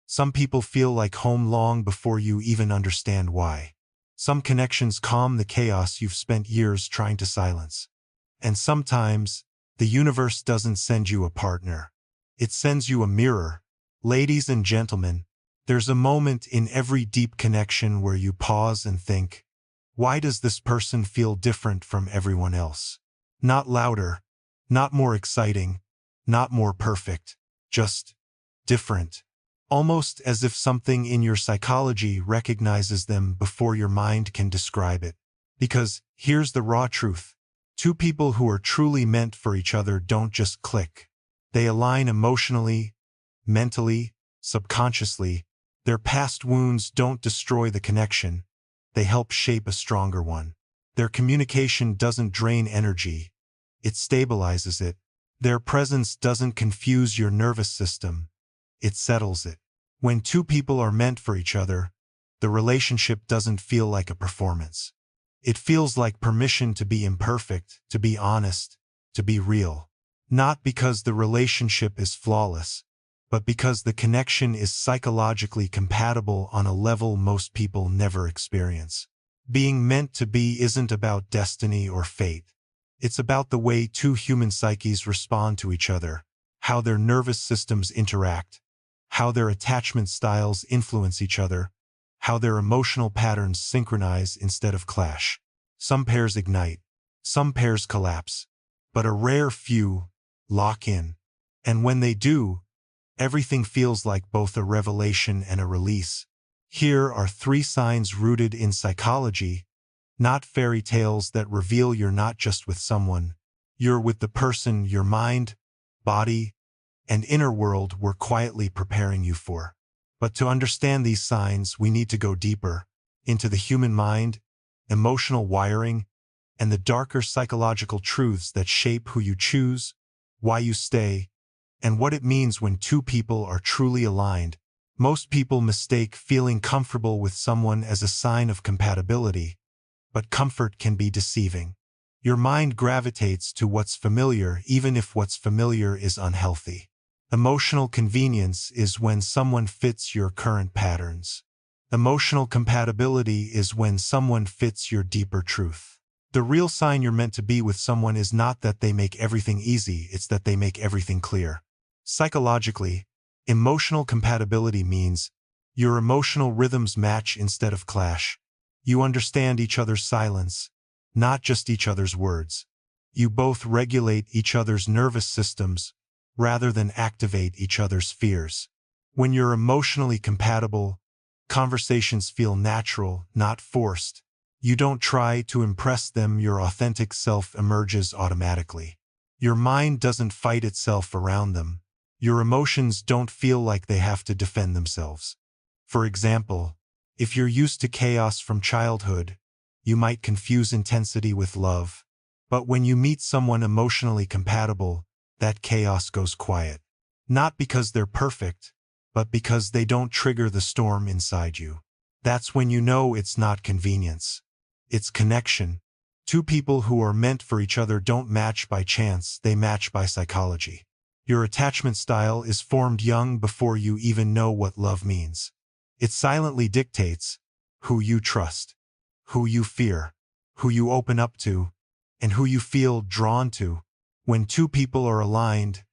Some people feel like home long before you even understand why. Some connections calm the chaos you've spent years trying to silence. And sometimes, the universe doesn't send you a partner. It sends you a mirror. Ladies and gentlemen, there's a moment in every deep connection where you pause and think, why does this person feel different from everyone else? Not louder, not more exciting, not more perfect, just different. Almost as if something in your psychology recognizes them before your mind can describe it. Because here's the raw truth. Two people who are truly meant for each other don't just click. They align emotionally, mentally, subconsciously. Their past wounds don't destroy the connection. They help shape a stronger one. Their communication doesn't drain energy. It stabilizes it. Their presence doesn't confuse your nervous system. It settles it. When two people are meant for each other, the relationship doesn't feel like a performance. It feels like permission to be imperfect, to be honest, to be real. Not because the relationship is flawless, but because the connection is psychologically compatible on a level most people never experience. Being meant to be isn't about destiny or fate. It's about the way two human psyches respond to each other, how their nervous systems interact, how their attachment styles influence each other, how their emotional patterns synchronize instead of clash. Some pairs ignite, some pairs collapse, but a rare few lock in. And when they do, everything feels like both a revelation and a release. Here are 3 signs rooted in psychology, not fairy tales, that reveal you're not just with someone. You're with the person your mind, body, and inner world were quietly preparing you for. But to understand these signs, we need to go deeper into the human mind, emotional wiring, and the darker psychological truths that shape who you choose, why you stay, and what it means when two people are truly aligned. Most people mistake feeling comfortable with someone as a sign of compatibility, but comfort can be deceiving. Your mind gravitates to what's familiar even if what's familiar is unhealthy. Emotional convenience is when someone fits your current patterns. Emotional compatibility is when someone fits your deeper truth. The real sign you're meant to be with someone is not that they make everything easy, it's that they make everything clear. Psychologically, emotional compatibility means your emotional rhythms match instead of clash. You understand each other's silence, not just each other's words. You both regulate each other's nervous systems rather than activate each other's fears. When you're emotionally compatible, conversations feel natural, not forced. You don't try to impress them, your authentic self emerges automatically. Your mind doesn't fight itself around them. Your emotions don't feel like they have to defend themselves. For example, if you're used to chaos from childhood, you might confuse intensity with love. But when you meet someone emotionally compatible, that chaos goes quiet. Not because they're perfect, but because they don't trigger the storm inside you. That's when you know it's not convenience. It's connection. Two people who are meant for each other don't match by chance, they match by psychology. Your attachment style is formed young before you even know what love means. It silently dictates who you trust, who you fear, who you open up to, and who you feel drawn to. When two people are aligned,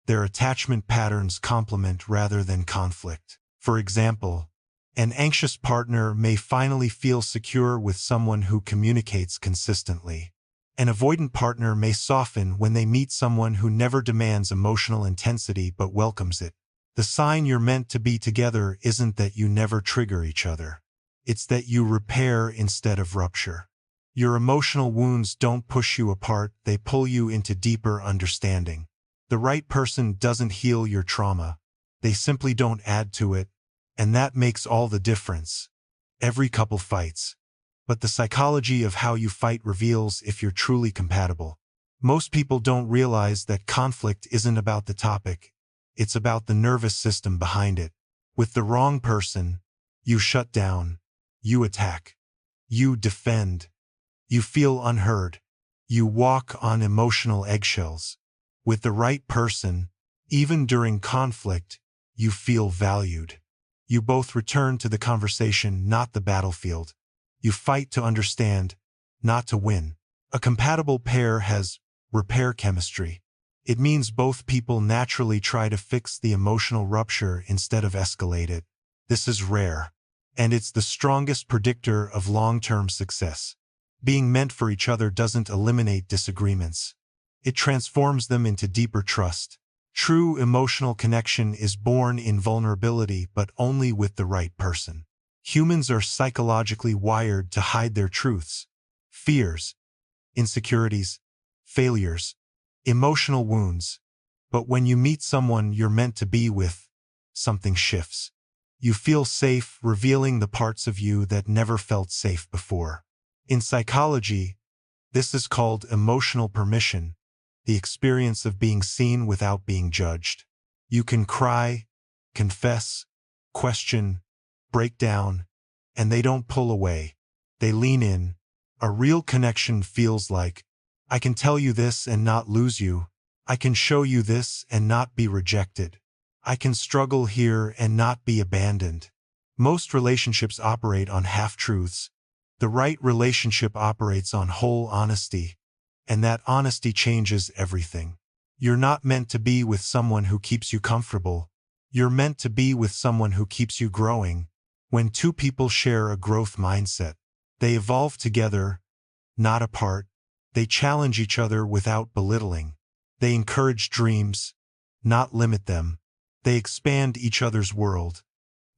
their attachment patterns complement rather than conflict. For example, an anxious partner may finally feel secure with someone who communicates consistently. An avoidant partner may soften when they meet someone who never demands emotional intensity but welcomes it. The sign you're meant to be together isn't that you never trigger each other. It's that you repair instead of rupture. Your emotional wounds don't push you apart, they pull you into deeper understanding. The right person doesn't heal your trauma. They simply don't add to it, and that makes all the difference. Every couple fights, but the psychology of how you fight reveals if you're truly compatible. Most people don't realize that conflict isn't about the topic, it's about the nervous system behind it. With the wrong person, you shut down, you attack, you defend, you feel unheard, you walk on emotional eggshells. With the right person, even during conflict, you feel valued. You both return to the conversation, not the battlefield. You fight to understand, not to win. A compatible pair has repair chemistry. It means both people naturally try to fix the emotional rupture instead of escalate it. This is rare, and it's the strongest predictor of long-term success. Being meant for each other doesn't eliminate disagreements. It transforms them into deeper trust. True emotional connection is born in vulnerability, but only with the right person. Humans are psychologically wired to hide their truths, fears, insecurities, failures, emotional wounds. But when you meet someone you're meant to be with, something shifts. You feel safe revealing the parts of you that never felt safe before. In psychology, this is called emotional permission, the experience of being seen without being judged. You can cry, confess, question, break down, and they don't pull away. They lean in. A real connection feels like, I can tell you this and not lose you. I can show you this and not be rejected. I can struggle here and not be abandoned. Most relationships operate on half-truths. The right relationship operates on whole honesty, and that honesty changes everything. You're not meant to be with someone who keeps you comfortable. You're meant to be with someone who keeps you growing. When two people share a growth mindset, they evolve together, not apart. They challenge each other without belittling. They encourage dreams, not limit them. They expand each other's world,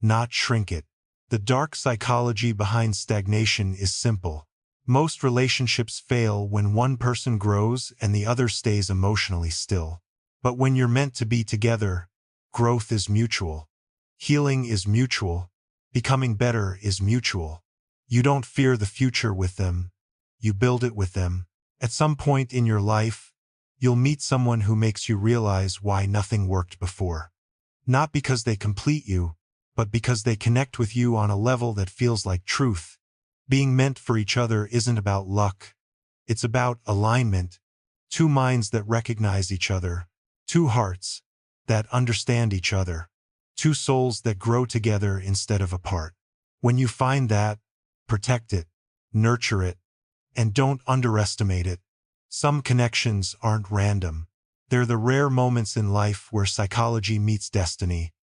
not shrink it. The dark psychology behind stagnation is simple. Most relationships fail when one person grows and the other stays emotionally still. But when you're meant to be together, growth is mutual. Healing is mutual. Becoming better is mutual. You don't fear the future with them. You build it with them. At some point in your life, you'll meet someone who makes you realize why nothing worked before. Not because they complete you, but because they connect with you on a level that feels like truth. Being meant for each other isn't about luck. It's about alignment. Two minds that recognize each other. Two hearts that understand each other. Two souls that grow together instead of apart. When you find that, protect it, nurture it, and don't underestimate it. Some connections aren't random. They're the rare moments in life where psychology meets destiny.